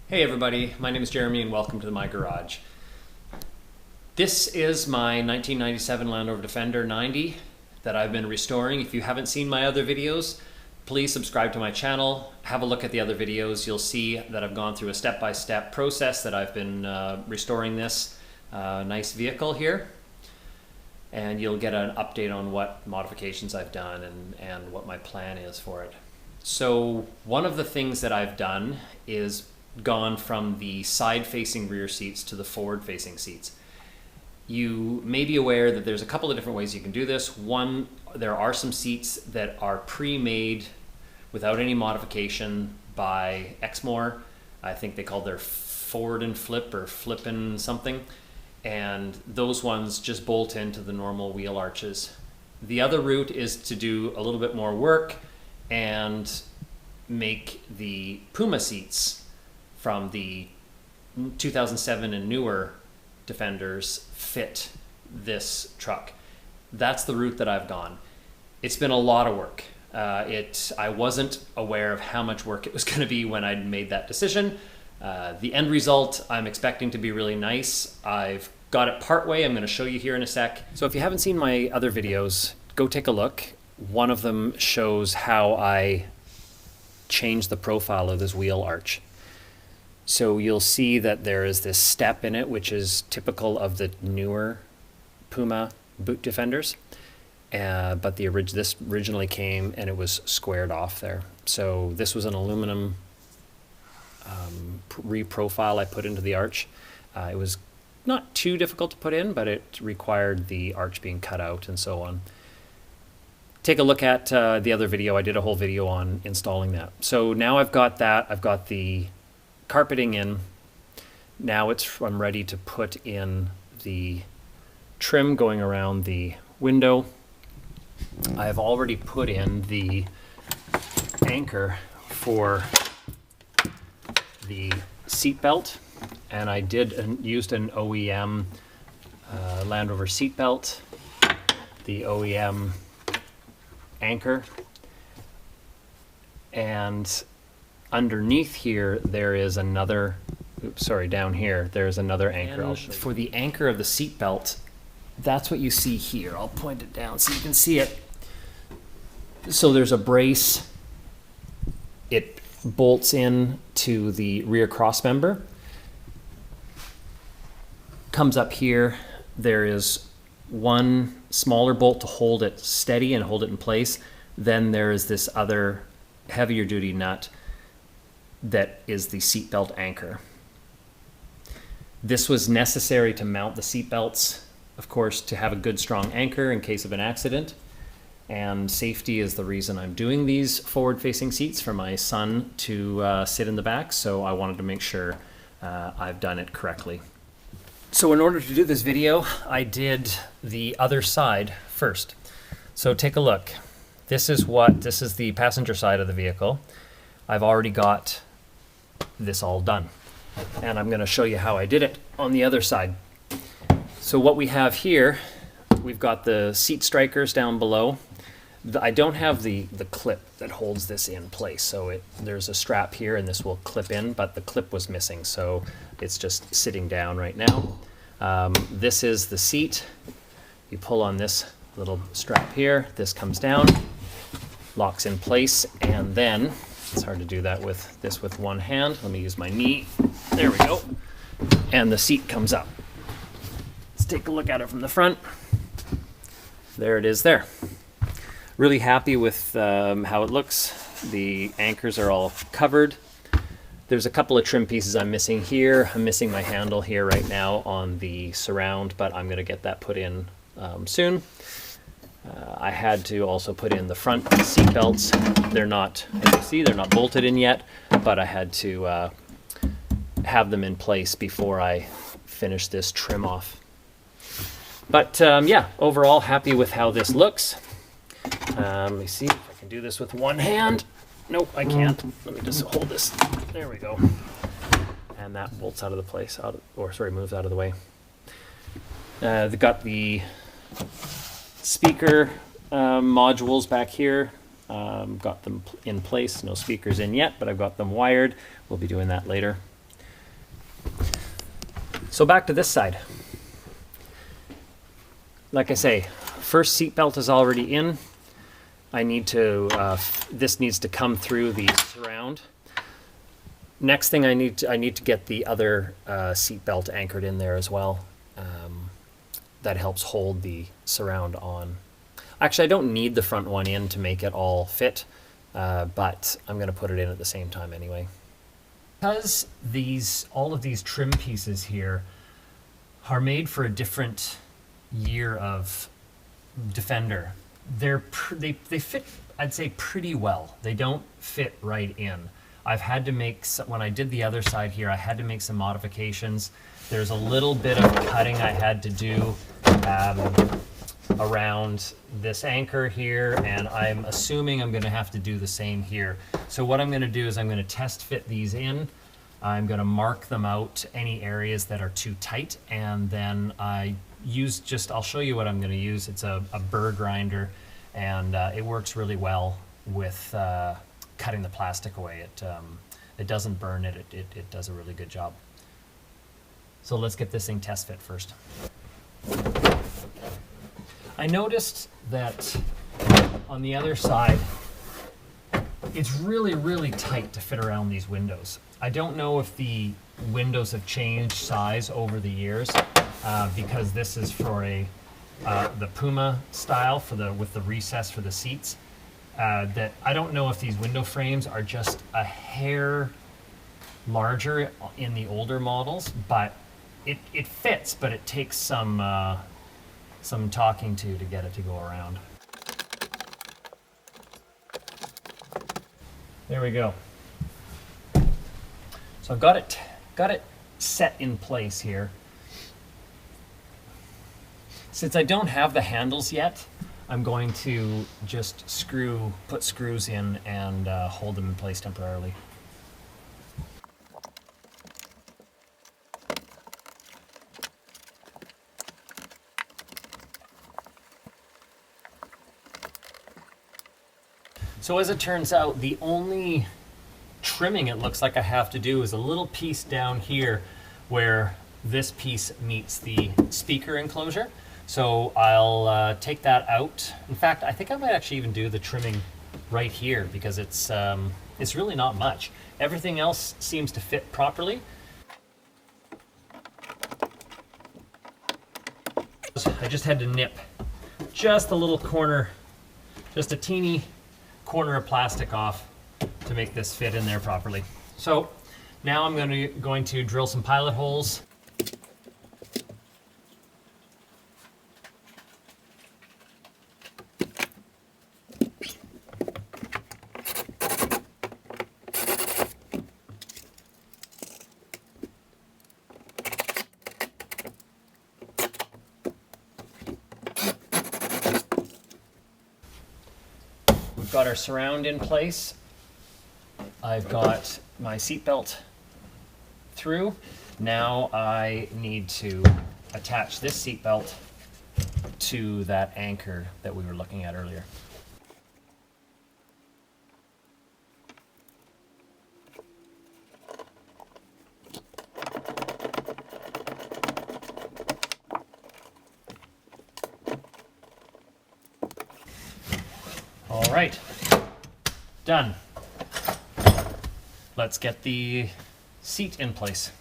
Hey everybody, my name is Jeremy and welcome to my garage. This is my 1997 Land Rover Defender 90 that I've been restoring. If you haven't seen my other videos, please subscribe to my channel, have a look at the other videos. You'll see that I've gone through a step-by-step process that I've been restoring this nice vehicle here. And you'll get an update on what modifications I've done and what my plan is for it. So one of the things that I've done is gone from the side-facing rear seats to the forward-facing seats. You may be aware that there's a couple of different ways you can do this. One, there are some seats that are pre-made without any modification by Exmoor. I think they call their forward and flip or flippin' something. And those ones just bolt into the normal wheel arches. The other route is to do a little bit more work and make the Puma seats from the 2007 and newer Defenders fit this truck. That's the route that I've gone. It's been a lot of work. I wasn't aware of how much work it was going to be when I made that decision. The end result I'm expecting to be really nice. I've got it part way. I'm going to show you here in a sec. So if you haven't seen my other videos, go take a look. One of them shows how I changed the profile of this wheel arch. So you'll see that there is this step in it, which is typical of the newer Puma boot Defenders. But this originally came and it was squared off there. So this was an aluminum reprofile I put into the arch. It was not too difficult to put in, but it required the arch being cut out and so on. Take a look at the other video. I did a whole video on installing that. So now I've got that. I've got the carpeting in. Now I'm ready to put in the trim going around the window. I've already put in the anchor for the seat belt, and I used an OEM Land Rover seat belt, the OEM anchor, and underneath here there is another, down here there's another anchor. And for the anchor of the seat belt, that's what you see here. I'll point it down so you can see it. So there's a brace. It bolts in to the rear cross member. Comes up here. There is one smaller bolt to hold it steady and hold it in place. Then there is this other heavier duty nut that is the seatbelt anchor. This was necessary to mount the seatbelts, of course, to have a good strong anchor in case of an accident. And safety is the reason I'm doing these forward-facing seats for my son to sit in the back, so I wanted to make sure I've done it correctly. So in order to do this video, I did the other side first. So take a look. This is the passenger side of the vehicle. I've already got this all done. And I'm going to show you how I did it on the other side. So what we have here, we've got the seat strikers down below. I don't have the clip that holds this in place, so there's a strap here and this will clip in, but the clip was missing, so it's just sitting down right now. This is the seat. You pull on this little strap here, this comes down, locks in place, and then it's hard to do that with one hand. Let me use my knee. There we go. And the seat comes up. Let's take a look at it from the front. There it is there. Really happy with how it looks. The anchors are all covered. There's a couple of trim pieces I'm missing here. I'm missing my handle here right now on the surround, but I'm going to get that put in soon. I had to also put in the front seat belts. They're not, as you see, they're not bolted in yet, but I had to have them in place before I finish this trim off. But yeah, overall happy with how this looks. Let me see if I can do this with one hand. Nope, I can't. Let me just hold this. There we go. And that bolts out of the place, moves out of the way. They've got the speaker modules back here. Got them in place. No speakers in yet, but I've got them wired. We'll be doing that later. So back to this side. Like I say, first seat belt is already in. I need to, this needs to come through the surround. Next thing I need to get the other seat belt anchored in there as well. That helps hold the surround on. Actually, I don't need the front one in to make it all fit, but I'm going to put it in at the same time anyway. Because all of these trim pieces here are made for a different year of Defender, they fit, I'd say, pretty well. They don't fit right in. I've had to make, when I did the other side here, I had to make some modifications. There's a little bit of cutting I had to do around this anchor here, and I'm assuming I'm going to have to do the same here. So what I'm going to do is I'm going to test fit these in. I'm going to mark them out, any areas that are too tight, and then I'll show you what I'm going to use. It's a burr grinder, and it works really well with cutting the plastic away. It doesn't burn it. It does a really good job. So let's get this thing test fit first. I noticed that on the other side, it's really, really tight to fit around these windows. I don't know if the windows have changed size over the years, because this is for the Puma style with the recess for the seats. That I don't know if these window frames are just a hair larger in the older models, but it fits, but it takes some talking to get it to go around. There we go. So I've got it set in place here. Since I don't have the handles yet, I'm going to just put screws in and hold them in place temporarily. So as it turns out, the only trimming it looks like I have to do is a little piece down here where this piece meets the speaker enclosure. So I'll take that out. In fact, I think I might actually even do the trimming right here, because it's really not much. Everything else seems to fit properly. I just had to nip just a little corner, just a teeny corner of plastic off to make this fit in there properly. So now I'm going to drill some pilot holes. We've got our surround in place. I've got my seatbelt through. Now I need to attach this seatbelt to that anchor that we were looking at earlier. All right, done. Let's get the seat in place.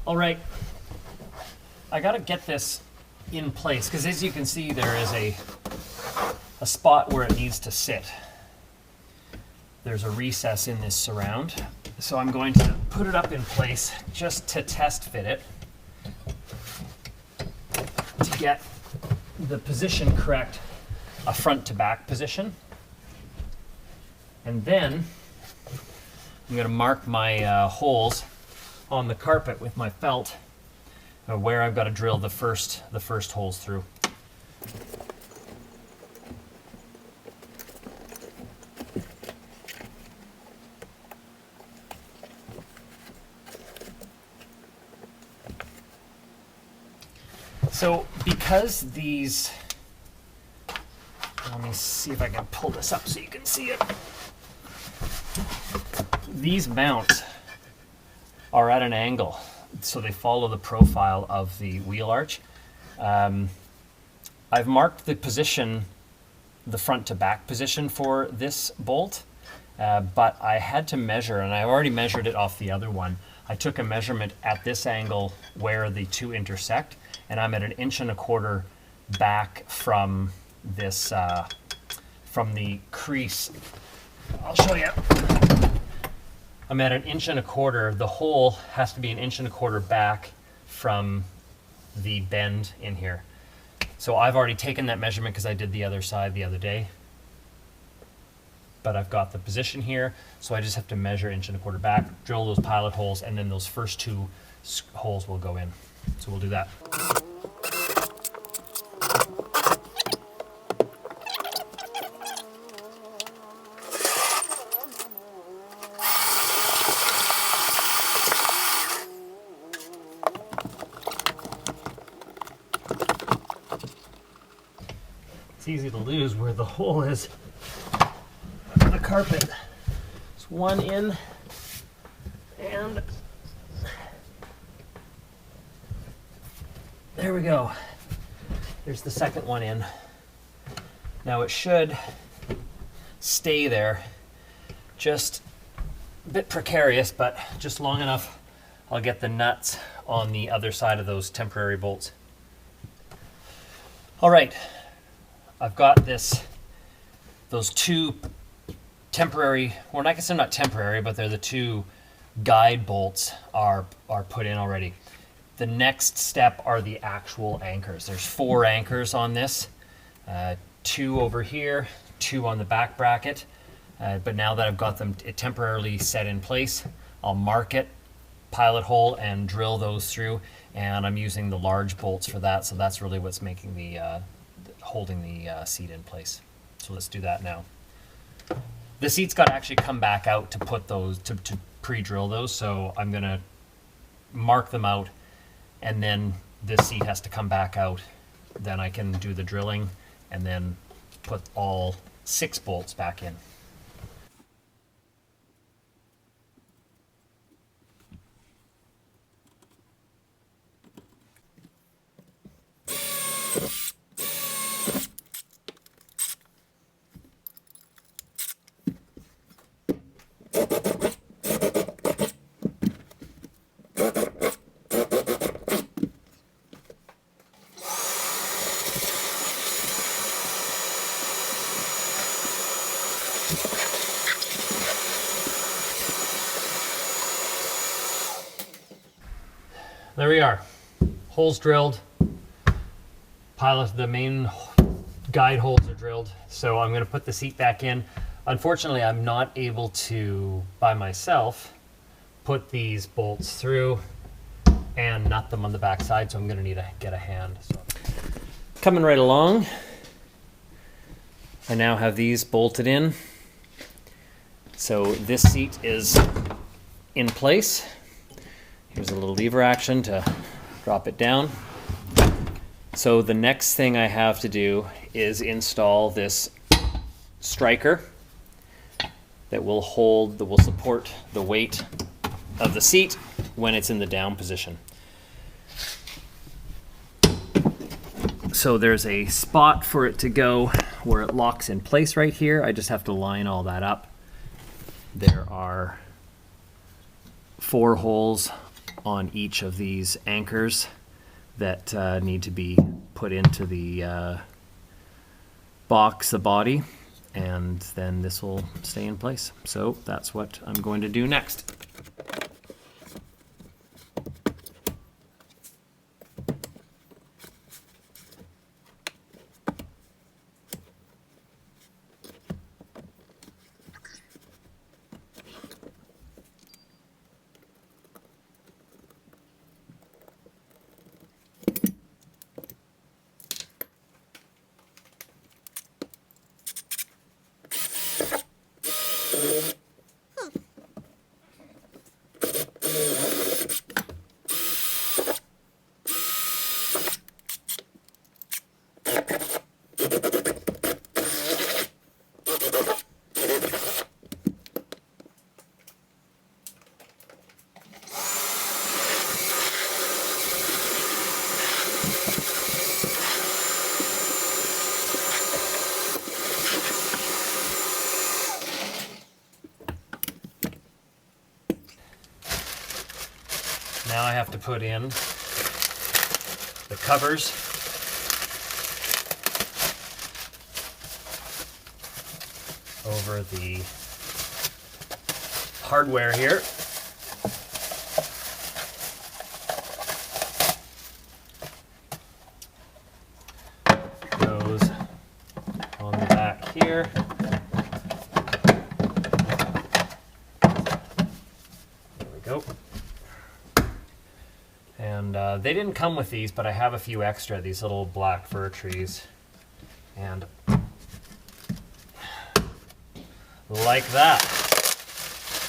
All right, I gotta get this in place, because as you can see, there is a spot where it needs to sit. There's a recess in this surround. So I'm going to put it up in place just to test fit it, to get the position correct, a front to back position. And then I'm going to mark my holes on the carpet with my felt, where I've got to drill the first holes through. So because these, let me see if I can pull this up so you can see it. These mounts are at an angle, so they follow the profile of the wheel arch. I've marked the position, the front to back position for this bolt, but I had to measure, and I already measured it off the other one. I took a measurement at this angle where the two intersect, and I'm at 1.25 inches back from this, from the crease. I'll show you. I'm at 1.25 inches. The hole has to be 1.25 inches back from the bend in here. So I've already taken that measurement because I did the other side the other day. But I've got the position here, so I just have to measure 1.25 inches back, drill those pilot holes, and then those first two holes will go in. So we'll do that. It's easy to lose where the hole is. The carpet. It's one in, and there we go. There's the second one in. Now it should stay there, just a bit precarious, but just long enough I'll get the nuts on the other side of those temporary bolts. All right, I've got those two temporary, well, I guess they're not temporary, but they're the two guide bolts are put in already. The next step are the actual anchors. There's 4 anchors on this, 2 over here, 2 on the back bracket. But now that I've got them temporarily set in place, I'll mark it, pilot hole, and drill those through. And I'm using the large bolts for that, so that's really what's making the holding the seat in place. So let's do that now. The seat's got to actually come back out to put those, to pre-drill those, so I'm gonna mark them out, and then this seat has to come back out. Then I can do the drilling and then put all 6 bolts back in. There we are, holes drilled, the main guide holes are drilled, so I'm going to put the seat back in. Unfortunately, I'm not able to, by myself, put these bolts through and nut them on the back side, so I'm going to need to get a hand. So. Coming right along, I now have these bolted in. So this seat is in place. Here's a little lever action to drop it down. So the next thing I have to do is install this striker that will support the weight of the seat when it's in the down position. So there's a spot for it to go where it locks in place right here. I just have to line all that up. There are 4 holes on each of these anchors that need to be put into the box, the body, and then this will stay in place. So that's what I'm going to do next. Now I have to put in the covers over the hardware here. Goes on the back here. There we go. And they didn't come with these, but I have a few extra, these little black fir trees. And like that.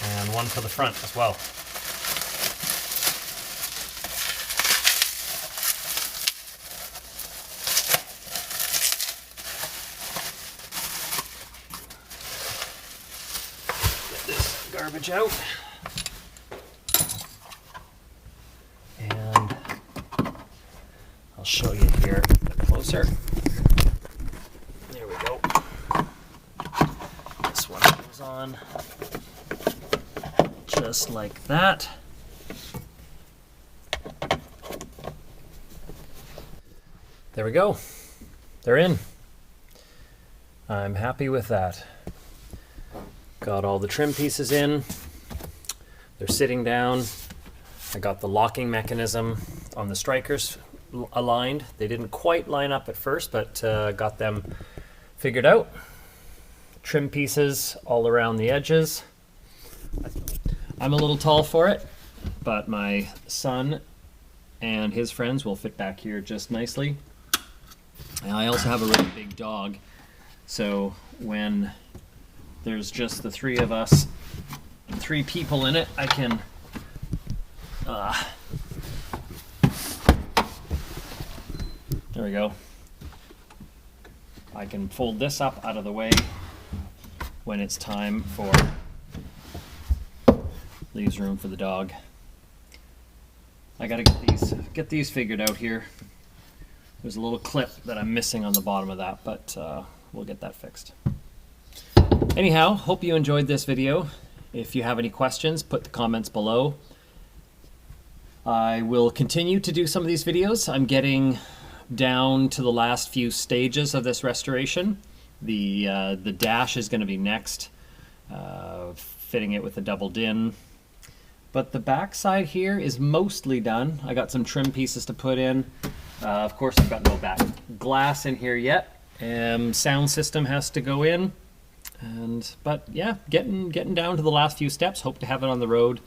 And one for the front as well. Get this garbage out. And I'll show you here a bit closer. There we go. This one goes on just like that. There we go. They're in. I'm happy with that. Got all the trim pieces in. They're sitting down. I got the locking mechanism on the strikers aligned. They didn't quite line up at first, but got them figured out. Trim pieces all around the edges. I'm a little tall for it, but my son and his friends will fit back here just nicely. And I also have a really big dog, so when there's just the three of us, 3 people in it, I can there we go. I can fold this up out of the way when it's time for, leaves room for the dog. I gotta get these figured out here. There's a little clip that I'm missing on the bottom of that, but we'll get that fixed. Anyhow, hope you enjoyed this video. If you have any questions, put the comments below. I will continue to do some of these videos. I'm getting down to the last few stages of this restoration. The dash is going to be next, fitting it with a double din. But the back side here is mostly done. I got some trim pieces to put in. Of course, I've got no back glass in here yet. Sound system has to go in. But yeah, getting down to the last few steps. Hope to have it on the road,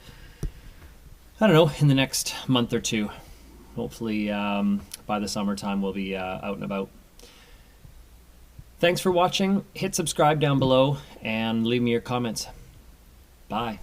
I don't know, in the next month or 2. Hopefully by the summertime we'll be out and about. Thanks for watching. Hit subscribe down below and leave me your comments. Bye.